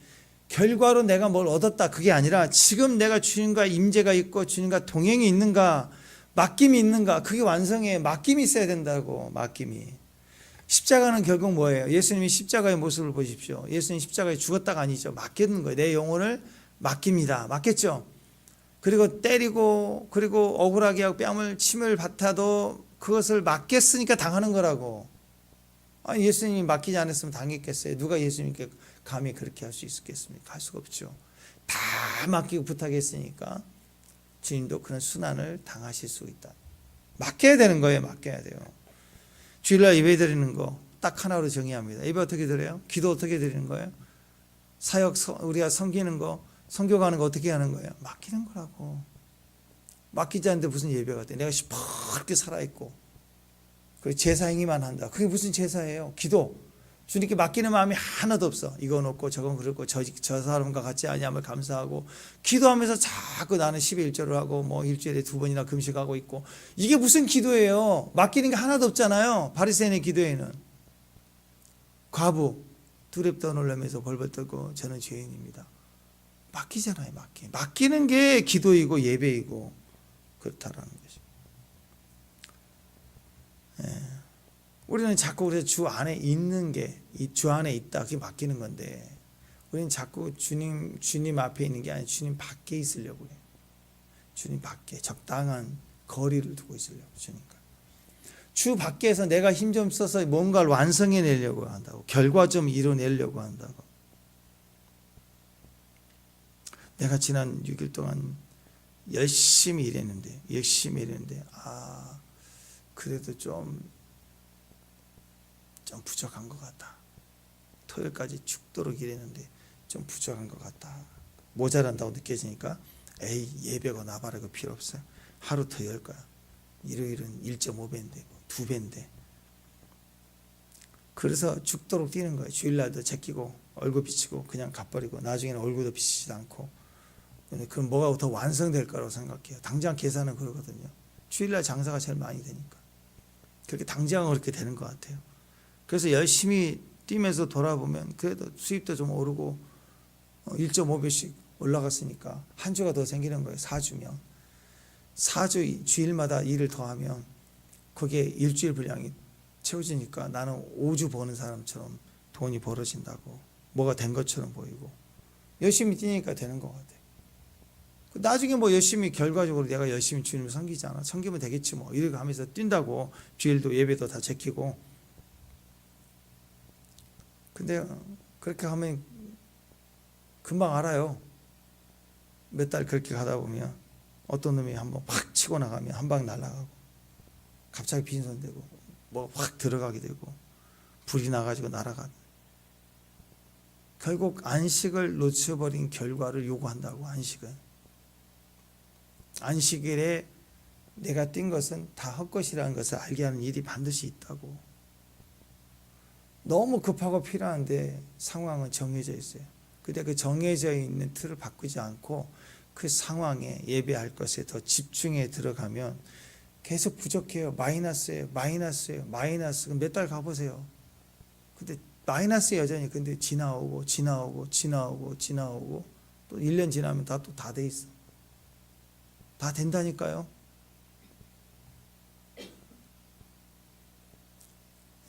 결과로 내가 뭘 얻었다 그게 아니라 지금 내가 주님과 임재가 있고 주님과 동행이 있는가, 맡김이 있는가, 그게 완성에 맡김이 있어야 된다고. 맡김이. 십자가는 결국 뭐예요? 예수님이 십자가의 모습을 보십시오. 예수님 십자가에 죽었다가 아니죠. 맡기는 거예요. 내 영혼을 맡깁니다. 맡겼죠. 그리고 때리고 그리고 억울하게 하고 뺨을 침을 뱉어도 그것을 맡겼으니까 당하는 거라고. 아니, 예수님이 맡기지 않았으면 당했겠어요? 누가 예수님께 감히 그렇게 할 수 있었겠습니까? 할 수가 없죠. 다 맡기고 부탁했으니까 주님도 그런 순환을 당하실 수 있다. 맡겨야 되는 거예요. 맡겨야 돼요. 주일날 예배 드리는 거 딱 하나로 정의합니다. 예배 어떻게 드려요? 기도 어떻게 드리는 거예요? 사역 우리가 섬기는 거, 선교 가는 거 어떻게 하는 거예요? 맡기는 거라고. 맡기지 않는데 무슨 예배가 돼? 내가 시퍼렇게 살아있고 그 제사 행위만 한다. 그게 무슨 제사예요? 기도. 주님께 맡기는 마음이 하나도 없어. 이건 없고 저건 그렇고 저 사람과 같지 아니함을 감사하고 기도하면서 자꾸 나는 11조를 하고 뭐 일주일에 2번이나 금식하고 있고 이게 무슨 기도예요? 맡기는 게 하나도 없잖아요. 바리새인의 기도에는. 과부 두렵 떠놀라면서 벌벌 떨고 저는 죄인입니다. 맡기잖아요. 맡기는 게 기도이고 예배이고 그렇다라는 거죠. 예. 우리는 자꾸 그래서 주 안에 있는 게 이 주 안에 있다 그게 맡기는 건데 우리는 자꾸 주님 앞에 있는 게 아니라 주님 밖에 있으려고 해요. 주님 밖에 적당한 거리를 두고 있으려고 주니까. 주 밖에서 내가 힘 좀 써서 뭔가를 완성해내려고 한다고. 결과 좀 이뤄내려고 한다고. 내가 지난 6일 동안 열심히 일했는데 그래도 좀 부족한 것 같다. 토요일까지 죽도록 일했는데 좀 부족한 것 같다. 모자란다고 느껴지니까 예배고 나발이고 필요 없어요. 하루 더 열 거야. 일요일은 1.5배인데 2배인데. 그래서 죽도록 뛰는 거예요. 주일날도 제끼고 얼굴 비치고 그냥 가버리고 나중에는 얼굴도 비치지도 않고. 그럼 뭐가 더 완성될 거라고 생각해요. 당장 계산은 그러거든요. 주일날 장사가 제일 많이 되니까. 그렇게 당장은 그렇게 되는 것 같아요. 그래서 열심히 뛰면서 돌아보면 그래도 수입도 좀 오르고 1.5배씩 올라갔으니까 한 주가 더 생기는 거예요. 4주면. 4주 주일마다 일을 더하면 거기에 일주일 분량이 채워지니까 나는 5주 버는 사람처럼 돈이 벌어진다고. 뭐가 된 것처럼 보이고. 열심히 뛰니까 되는 것 같아요. 나중에 뭐 열심히 결과적으로 내가 열심히 주님을 섬기잖아. 섬기면 되겠지 뭐. 이렇게 하면서 뛴다고 주일도 예배도 다 제끼고. 근데 그렇게 하면 금방 알아요. 몇 달 그렇게 가다 보면 어떤 놈이 한번 확 치고 나가면 한 방 날아가고 갑자기 빈손 되고 뭐 확 들어가게 되고 불이 나가지고 날아가고. 결국 안식을 놓쳐버린 결과를 요구한다고. 안식일에 내가 뛴 것은 다 헛것이라는 것을 알게 하는 일이 반드시 있다고. 너무 급하고 필요한데 상황은 정해져 있어요. 근데 그 정해져 있는 틀을 바꾸지 않고 그 상황에 예배할 것에 더 집중해 들어가면 계속 부족해요. 마이너스예요. 몇 달 가보세요. 근데 마이너스 여전히. 근데 지나오고 또 1년 지나면 다 돼 있어. 다 된다니까요.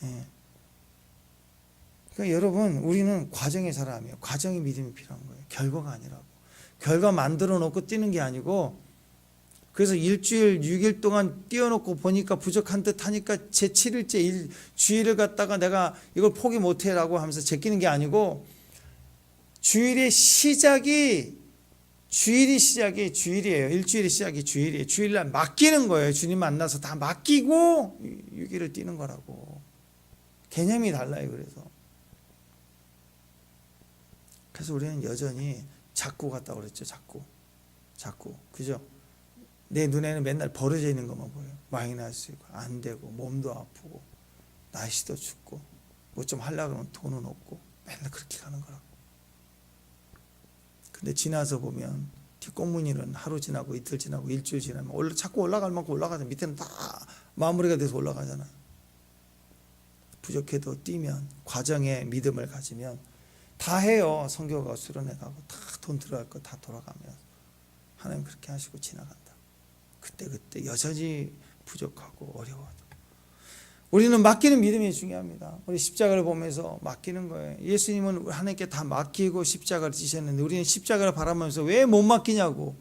예. 그러니까 여러분, 우리는 과정의 사람이에요. 과정의 믿음이 필요한 거예요. 결과가 아니라고. 결과 만들어 놓고 뛰는 게 아니고, 그래서 일주일 6일 동안 뛰어놓고 보니까 부족한 듯 하니까 제7일째 주일을 갖다가 내가 이걸 포기 못해라고 하면서 제끼는 게 아니고, 주일이 시작이 주일이에요. 일주일의 시작이 주일이에요. 주일날 맡기는 거예요. 주님 만나서 다 맡기고 6일을 뛰는 거라고. 개념이 달라요. 그래서 우리는 여전히 자꾸 같다고 그랬죠. 자꾸. 그죠? 내 눈에는 맨날 벌어져 있는 것만 보여요. 마이너스고 안 되고 몸도 아프고 날씨도 춥고 뭐 좀 하려고 하면 돈은 없고 맨날 그렇게 가는 거라고. 근데 지나서 보면 뒷공무니는 하루 지나고 이틀 지나고 일주일 지나면 자꾸 올라갈 만큼 올라가잖아. 밑에는 다 마무리가 돼서 올라가잖아. 부족해도 뛰면, 과정에 믿음을 가지면 다 해요. 선교가 수련회 가고 다 돈 들어갈 거 다 돌아가면 하나님 그렇게 하시고 지나간다. 그때 여전히 부족하고 어려워도 우리는 맡기는 믿음이 중요합니다. 우리 십자가를 보면서 맡기는 거예요. 예수님은 하나님께 다 맡기고 십자가를 지셨는데 우리는 십자가를 바라보면서 왜 못 맡기냐고.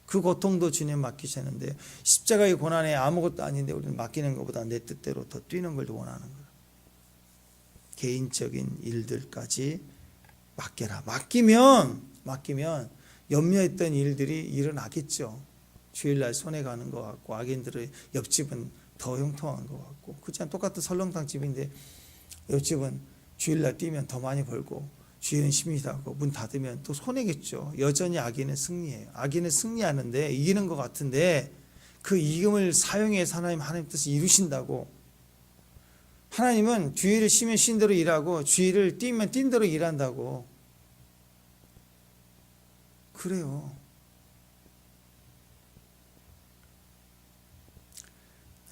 그 고통도 주님 맡기셨는데 십자가의 고난에 아무것도 아닌데 우리는 맡기는 것보다 내 뜻대로 더 뛰는 걸 원하는 거예요. 개인적인 일들까지 맡겨라. 맡기면 염려했던 일들이 일어나겠죠. 주일날 손해 가는 것 같고 악인들의 옆집은 더 형통한 것 같고, 그렇지 않아? 똑같은 설렁탕 집인데 옆집은 주일날 뛰면 더 많이 벌고 주일은 심히하고 문 닫으면 또 손해겠죠. 여전히 악인은 승리해요. 악인은 승리하는데 이기는 것 같은데 그 이김을 사용해서 하나님 뜻을 이루신다고. 하나님은 주일을 쉬면 쉰 대로 일하고 주일을 뛰면 뛴 대로 일한다고. 그래요.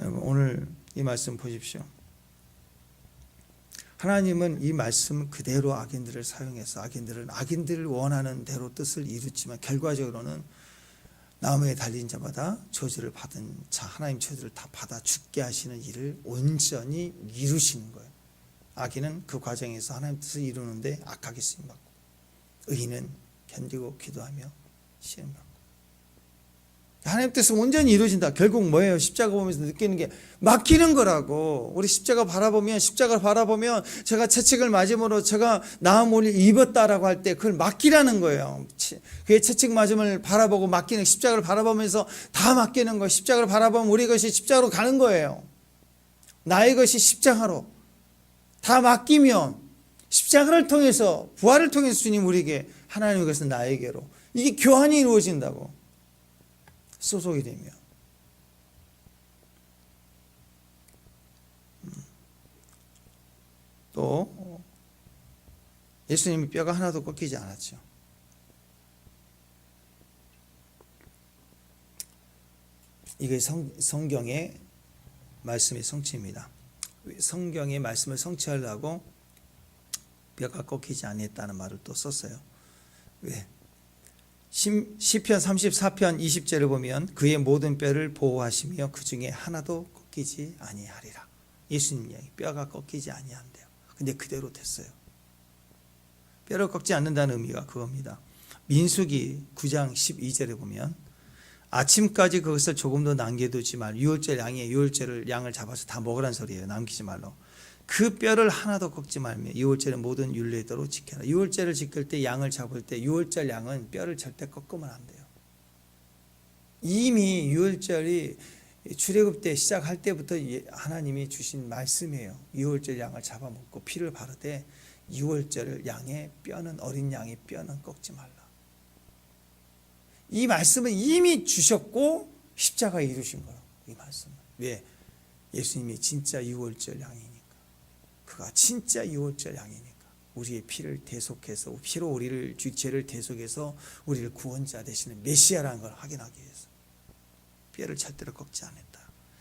여러분 오늘 이 말씀 보십시오. 하나님은 이 말씀 그대로 악인들을 사용해서 악인들을 원하는 대로 뜻을 이루지만 결과적으로는 나무에 달린 자마다 저주를 받은 자, 하나님 저주를 다 받아 죽게 하시는 일을 온전히 이루시는 거예요. 악인은 그 과정에서 하나님 뜻을 이루는데 악하게 쓰임받고, 의인은 견디고 기도하며 시험받고. 하나님 뜻은 온전히 이루어진다. 결국 뭐예요? 십자가 보면서 느끼는 게 맡기는 거라고. 우리 십자가를 바라보면 제가 채찍을 맞음으로 제가 나음 올리 입었다라고 할 때 그걸 맡기라는 거예요. 그의 채찍 맞음을 바라보고 맡기는, 십자가를 바라보면서 다 맡기는 거예요. 십자가를 바라보면 우리 것이 십자가로 가는 거예요. 나의 것이 십자가로 다 맡기면 십자가를 통해서, 부활을 통해서 주님 우리에게, 하나님의 것은 나에게로, 이게 교환이 이루어진다고. 소속이 되면. 또 예수님이 뼈가 하나도 꺾이지 않았죠. 이게 성경의 말씀의 성취입니다. 성경의 말씀을 성취하려고 뼈가 꺾이지 아니했다는 말을 또 썼어요. 왜? 시편 34편 20절을 보면 그의 모든 뼈를 보호하시며 그 중에 하나도 꺾이지 아니하리라. 예수님 이야기, 뼈가 꺾이지 아니한대요. 근데 그대로 됐어요. 뼈를 꺾지 않는다는 의미가 그겁니다. 민수기 9장 12절에 보면 아침까지 그것을 조금도 남겨두지 말, 유월절 양을 잡아서 다 먹으란 소리예요. 남기지 말로. 그 뼈를 하나도 꺾지 말며 유월절의 모든 율례대로 지켜라. 유월절을 지킬 때, 양을 잡을 때 유월절 양은 뼈를 절대 꺾으면 안 돼요. 이미 유월절이 출애굽 때 시작할 때부터 하나님이 주신 말씀이에요. 유월절 양을 잡아먹고 피를 바르되 유월절 양의 뼈는, 어린 양의 뼈는 꺾지 말라. 이 말씀은 이미 주셨고 십자가에 이루신 거라고. 이 말씀은. 왜? 예수님이 진짜 유월절 양이니까. 그가 진짜 유월절 양이니까. 우리의 피를 대속해서, 피로 우리를, 죄를 대속해서 우리를 구원자 되시는 메시아라는 걸 확인하기 위해서 뼈를 절대로 꺾지 않았다.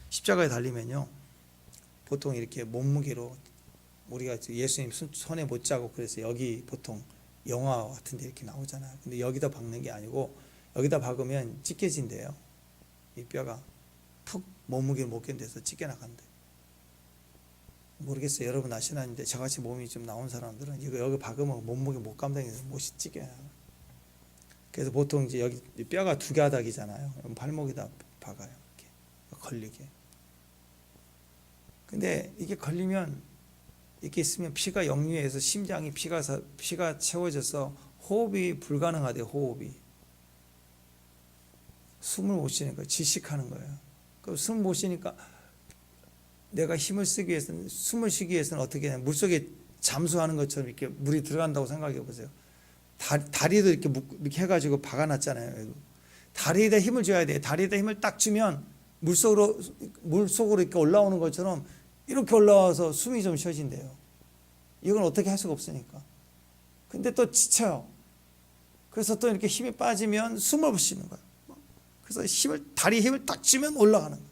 십자가에 달리면요, 보통 이렇게 몸무게로, 우리가 예수님 손에 못 자고 그래서 여기 보통 영화 같은 데 이렇게 나오잖아요. 근데 여기다 박는 게 아니고 여기다 박으면 찢겨진대요. 이 뼈가 푹 몸무게를 못 견뎌서 찢겨나간대. 모르겠어요. 여러분 아시나는데 저같이 몸이 좀 나온 사람들은 이거 여기 박으면 몸무게 못 감당해서 못이 찢겨요. 그래서 보통 이제 여기 뼈가 두 가닥이잖아요. 발목에다 박아요. 이렇게 걸리게. 근데 이게 걸리면, 이렇게 있으면 피가 역류해서 심장이 피가 채워져서 호흡이 불가능하대요. 호흡이. 숨을 못 쉬니까 질식하는 거예요. 그럼 숨 못 쉬니까 내가 힘을 쓰기 위해서는, 숨을 쉬기 위해서는 어떻게 해야, 물속에 잠수하는 것처럼 이렇게 물이 들어간다고 생각해 보세요. 다리도 이렇게 해가지고 박아놨잖아요. 다리에다 힘을 줘야 돼요. 다리에다 힘을 딱 주면 물속으로 이렇게 올라오는 것처럼 이렇게 올라와서 숨이 좀 쉬어진대요. 이건 어떻게 할 수가 없으니까. 근데 또 지쳐요. 그래서 또 이렇게 힘이 빠지면 숨을 못 쉬는 거예요. 그래서 다리에 힘을 딱 주면 올라가는 거예요.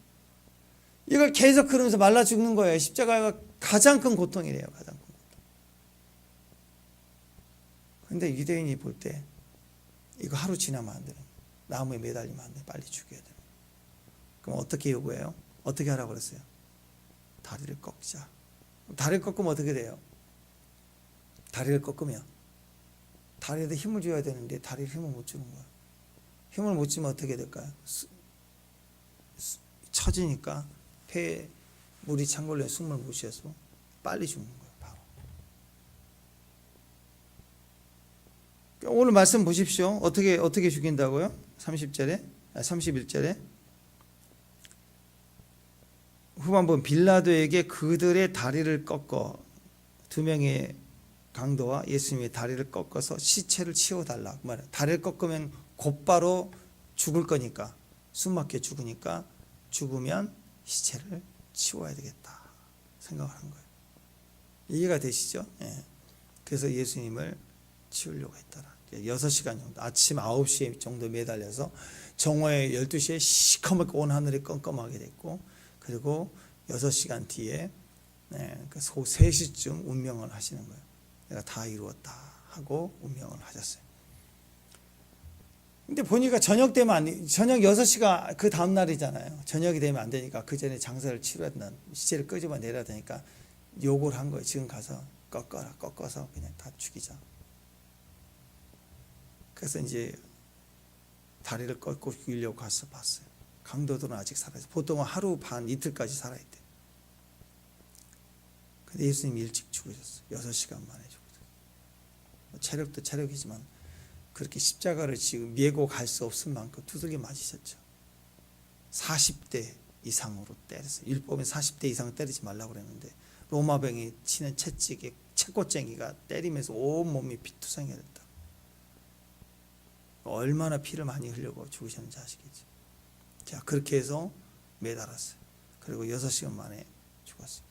이걸 계속 그러면서 말라 죽는 거예요. 십자가가 가장 큰 고통이래요. 가장 큰 고통. 근데 유대인이 볼 때 이거 하루 지나면 안 되는, 나무에 매달리면 안 돼. 빨리 죽여야 되는. 그럼 어떻게 요구해요? 어떻게 하라고 그랬어요? 다리를 꺾자. 다리를 꺾으면 어떻게 돼요? 다리를 꺾으면 다리에다 힘을 줘야 되는데 다리에 힘을 못 주는 거야. 힘을 못 주면 어떻게 될까요? 처지니까 폐에 물이 찬 걸로 숨을 못 쉬어서 빨리 죽는 거예요. 바로. 오늘 말씀 보십시오. 어떻게 죽인다고요? 31절에 후반부, 빌라도에게 그들의 다리를 꺾어, 두 명의 강도와 예수님의 다리를 꺾어서 시체를 치워달라. 그 말이에요. 다리를 꺾으면 곧바로 죽을 거니까, 숨막혀 죽으니까, 죽으면 시체를 치워야 되겠다 생각을 한 거예요. 이해가 되시죠? 예. 그래서 예수님을 치우려고 했더라. 6시간 정도, 아침 9시 정도 매달려서 정오에 12시에 시커멓게 온 하늘이 껌껌하게 됐고, 그리고 6시간 뒤에 그 3시쯤 운명을 하시는 거예요. 내가 다 이루었다 하고 운명을 하셨어요. 근데 보니까 저녁 6시가 그 다음 날이잖아요. 저녁이 되면 안 되니까 그 전에 장사를 치러야 된다. 시체를 끄집어 내려야 되니까 욕을 한 거예요. 지금 가서 꺾어라. 꺾어서 그냥 다 죽이자. 그래서 이제 다리를 꺾고 죽이려고 가서 봤어요. 강도들은 아직 살아있어요. 보통은 하루 반 이틀까지 살아있대요. 근데 예수님이 일찍 죽으셨어요. 6시간 만에 죽으셨어요. 체력도 체력이지만 그렇게 십자가를 지금 메고 갈 수 없을 만큼 두들겨 맞으셨죠. 40대 이상으로 때렸어요. 율법엔 40대 이상 때리지 말라고 그랬는데 로마병이 치는 채찍에 채꽃쟁이가 때리면서 온몸이 피투성이 됐다. 얼마나 피를 많이 흘려고 죽으셨는지 아시겠죠. 자, 그렇게 해서 매달았어요. 그리고 6시간 만에 죽었어요.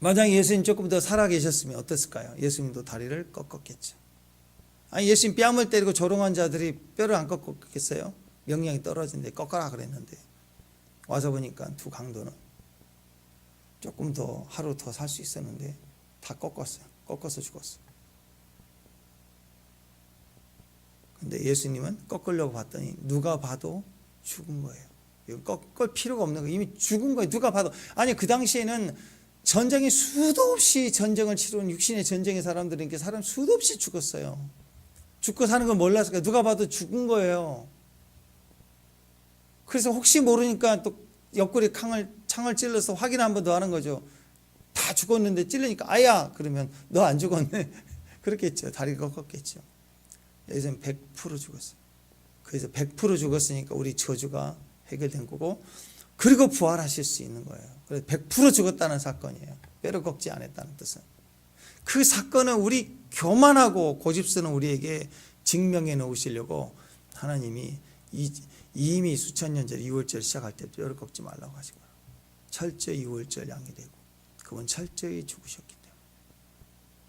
만약에 예수님 조금 더 살아계셨으면 어땠을까요? 예수님도 다리를 꺾었겠죠. 아니, 예수님 뺨을 때리고 조롱한 자들이 뼈를 안 꺾었겠어요? 명령이 떨어진데 꺾어라 그랬는데 와서 보니까 두 강도는 조금 더 하루 더 살 수 있었는데 다 꺾었어요. 꺾어서 죽었어요. 근데 예수님은 꺾으려고 봤더니 누가 봐도 죽은 거예요. 꺾을 필요가 없는 거예요. 이미 죽은 거예요. 누가 봐도. 아니, 그 당시에는 전쟁이 수도 없이 전쟁을 치르는 육신의 전쟁의 사람들이니까 사람 수도 없이 죽었어요. 죽고 사는 걸 몰랐을까요? 누가 봐도 죽은 거예요. 그래서 혹시 모르니까 또 옆구리 창을 찔러서 확인 한 번 더 하는 거죠. 다 죽었는데 찔르니까 아야 그러면 너 안 죽었네. 그렇겠죠. 다리가 꺾였겠죠. 예수는 100% 죽었어요. 그래서 100% 죽었으니까 우리 저주가 해결된 거고 그리고 부활하실 수 있는 거예요. 그래서 100% 죽었다는 사건이에요. 뼈를 꺾지 않았다는 뜻은. 그 사건은 우리 교만하고 고집스러운 우리에게 증명해 놓으시려고 하나님이 이미 수천 년 전에 유월절 시작할 때 뼈를 꺾지 말라고 하시고 철저히 유월절 양이 되고 그분 철저히 죽으셨기 때문에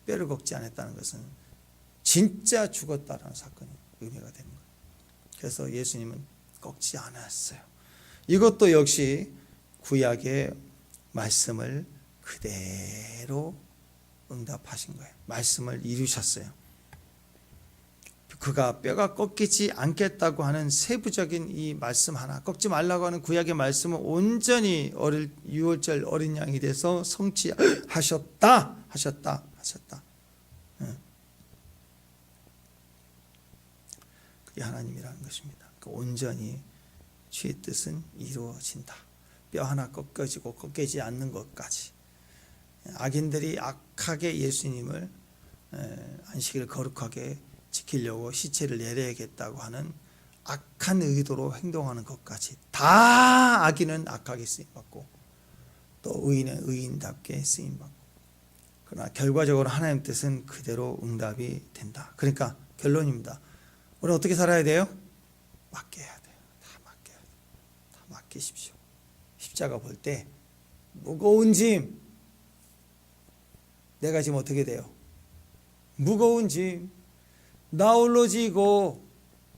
뼈를 꺾지 않았다는 것은 진짜 죽었다라는 사건이 의미가 되는 거예요. 그래서 예수님은 꺾지 않았어요. 이것도 역시 구약의 말씀을 그대로 응답하신 거예요. 말씀을 이루셨어요. 그가 뼈가 꺾이지 않겠다고 하는 세부적인 이 말씀 하나, 꺾지 말라고 하는 구약의 말씀은 온전히 유월절 어린 양이 돼서 성취하셨다. 그게 하나님이라는 것입니다. 온전히 주의 뜻은 이루어진다. 뼈 하나 꺾여지고 꺾이지 않는 것까지. 악인들이 악하게 예수님을 안식일을 거룩하게 지키려고 시체를 내려야겠다고 하는 악한 의도로 행동하는 것까지 다 악인은 악하게 쓰임받고 또 의인은 의인답게 쓰임받고 그러나 결과적으로 하나님 뜻은 그대로 응답이 된다. 그러니까 결론입니다. 우리 어떻게 살아야 돼요? 맡겨야 돼요. 다 맡겨야 돼요. 다 맡기십시오. 십자가 볼 때 무거운 짐 내가 지금 어떻게 돼요? 무거운 짐 나 홀로 지고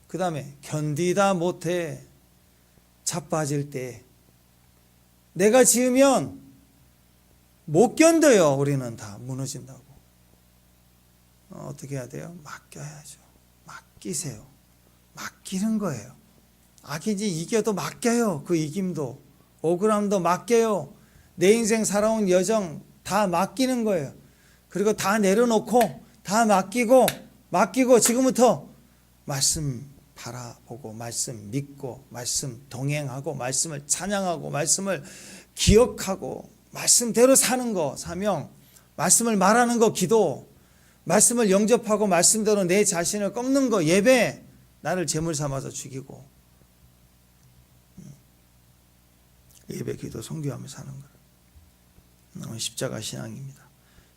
그 다음에 견디다 못해 자빠질 때 내가 지으면 못 견뎌요. 우리는 다 무너진다고. 어떻게 해야 돼요? 맡겨야죠. 맡기세요. 맡기는 거예요. 악인지 이겨도 맡겨요. 그 이김도 억울함도 맡겨요. 내 인생 살아온 여정 다 맡기는 거예요. 그리고 다 내려놓고 다 맡기고 지금부터 말씀 바라보고 말씀 믿고 말씀 동행하고 말씀을 찬양하고 말씀을 기억하고 말씀대로 사는 거 사명, 말씀을 말하는 거 기도, 말씀을 영접하고 말씀대로 내 자신을 꺾는 거 예배, 나를 제물 삼아서 죽이고 예배, 기도, 성교하며 사는 거. 십자가 신앙입니다.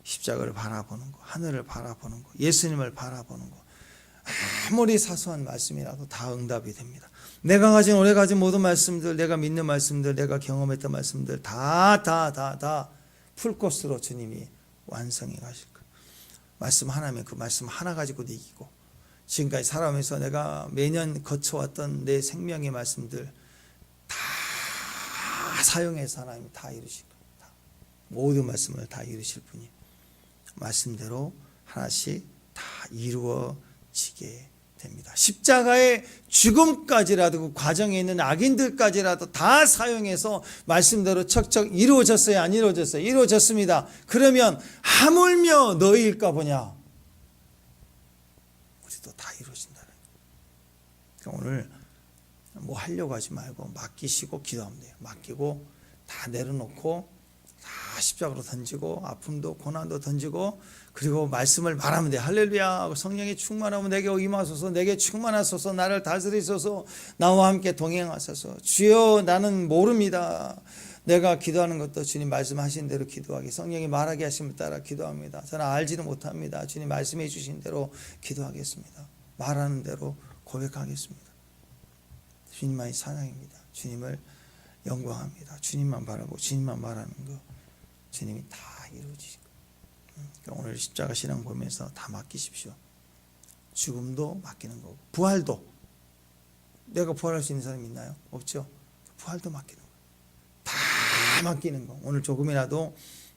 십자가를 바라보는 거, 하늘을 바라보는 거, 예수님을 바라보는 거. 아무리 사소한 말씀이라도 다 응답이 됩니다. 내가 가진 오래 가진 모든 말씀들, 내가 믿는 말씀들, 내가 경험했던 말씀들 다 풀코스로 주님이 완성해 가실 거예요. 말씀 하나면 그 말씀 하나 가지고도 이기고 지금까지 살아오면서 내가 매년 거쳐왔던 내 생명의 말씀들 다 사용해서 하나님이 다 이루실 거예요. 모든 말씀을 다 이루실 분이 말씀대로 하나씩 다 이루어지게 됩니다. 십자가의 죽음까지라도 그 과정에 있는 악인들까지라도 다 사용해서 말씀대로 척척 이루어졌어요? 안 이루어졌어요? 이루어졌습니다. 그러면 하물며 너희일까 보냐? 우리도 다 이루어진다는 거예요. 그러니까 오늘 뭐 하려고 하지 말고 맡기시고 기도하면 돼요. 맡기고 다 내려놓고 다 십자가로 던지고 아픔도 고난도 던지고 그리고 말씀을 말하면 돼요. 할렐루야. 성령이 충만하면 내게 임하소서. 내게 충만하소서. 나를 다스리소서. 나와 함께 동행하소서. 주여 나는 모릅니다. 내가 기도하는 것도 주님 말씀하신 대로 기도하기, 성령이 말하게 하심을 따라 기도합니다. 저는 알지는 못합니다. 주님 말씀해 주신 대로 기도하겠습니다. 말하는 대로 고백하겠습니다. 주님만이 찬양입니다. 주님을 영광합니다. 주님만 바라고 주님만 말하는 거 주님이 다 이루어지시고, 그러니까 오늘 십자가 신앙 보면서 다 맡기십시오. 죽음도 맡기는 거고 부활도, 내가 부활할 수 있는 사람이 있나요? 없죠. 부활도 맡기는 거예요. 다 맡기는 거. 오늘 조금이라도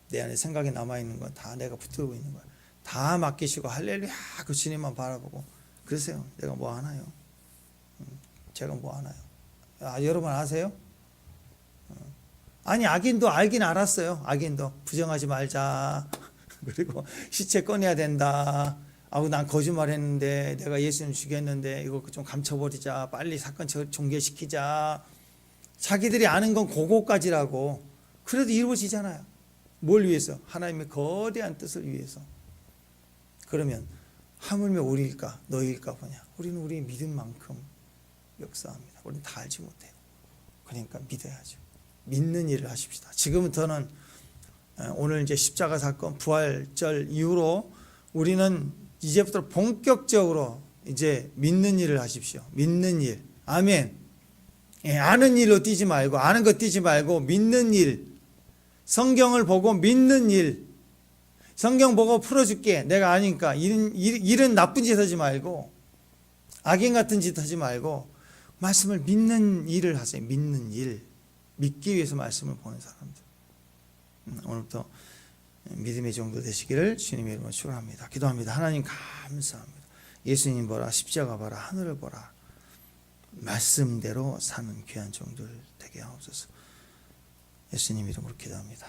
내 안에 생각이 남아있는 건 다 내가 붙들고 있는 거예요. 다 맡기시고 할렐루야 그 주님만 바라보고 그러세요. 내가 뭐 하나요? 제가 뭐 하나요? 여러분 아세요? 아니 악인도 알긴 알았어요. 악인도 부정하지 말자. 그리고 시체 꺼내야 된다. 아우 난 거짓말했는데 내가 예수님 죽였는데 이거 좀 감춰버리자. 빨리 사건 종결시키자. 자기들이 아는 건 그거까지라고. 그래도 이루어지잖아요. 뭘 위해서? 하나님의 거대한 뜻을 위해서. 그러면 하물며 우리일까 너희일까 보냐? 우리는 우리의 믿음만큼 역사합니다. 우리는 다 알지 못해요. 그러니까 믿어야죠. 믿는 일을 하십시다. 지금부터는 오늘 이제 십자가 사건 부활절 이후로 우리는 이제부터 본격적으로 이제 믿는 일을 하십시오. 믿는 일. 아멘. 아는 일로 뛰지 말고, 아는 거 뛰지 말고 믿는 일. 성경을 보고 믿는 일. 성경 보고 풀어줄게. 내가 아니까. 일은 나쁜 짓 하지 말고, 악인 같은 짓 하지 말고 말씀을 믿는 일을 하세요. 믿는 일. 믿기 위해서 말씀을 보는 사람들. 오늘부터 믿음의 정도 되시기를 주님의 이름으로 축원합니다. 기도합니다. 하나님 감사합니다. 예수님 보라, 십자가 보라, 하늘을 보라. 말씀대로 사는 귀한 종들 되게 하옵소서. 예수님 이름으로 기도합니다.